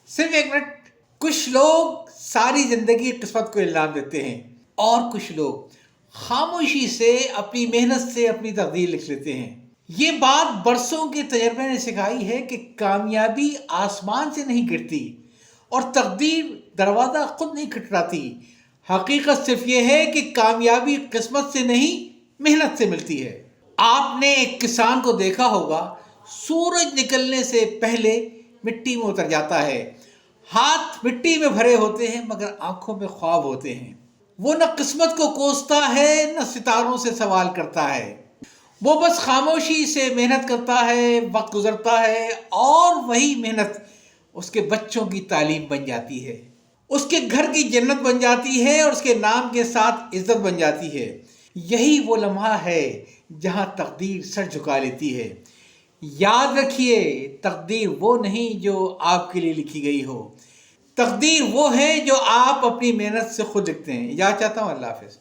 صرف ایک منٹ. کچھ لوگ ساری زندگی قسمت کو الزام دیتے ہیں اور کچھ لوگ خاموشی سے اپنی محنت سے اپنی تقدیر لکھ لیتے ہیں. یہ بات برسوں کے تجربے نے سکھائی ہے کہ کامیابی آسمان سے نہیں گرتی اور تقدیر دروازہ خود نہیں کھٹکھٹاتی. حقیقت صرف یہ ہے کہ کامیابی قسمت سے نہیں محنت سے ملتی ہے. آپ نے ایک کسان کو دیکھا ہوگا، سورج نکلنے سے پہلے مٹی میں اتر جاتا ہے. ہاتھ مٹی میں بھرے ہوتے ہیں مگر آنکھوں میں خواب ہوتے ہیں. وہ نہ قسمت کو کوستا ہے نہ ستاروں سے سوال کرتا ہے. وہ بس خاموشی سے محنت کرتا ہے، وقت گزرتا ہے اور وہی محنت اس کے بچوں کی تعلیم بن جاتی ہے، اس کے گھر کی جنت بن جاتی ہے اور اس کے نام کے ساتھ عزت بن جاتی ہے. یہی وہ لمحہ ہے جہاں تقدیر سر جھکا لیتی ہے. یاد رکھیے، تقدیر وہ نہیں جو آپ کے لیے لکھی گئی ہو، تقدیر وہ ہے جو آپ اپنی محنت سے خود لکھتے ہیں. یاد چاہتا ہوں. اللہ حافظ.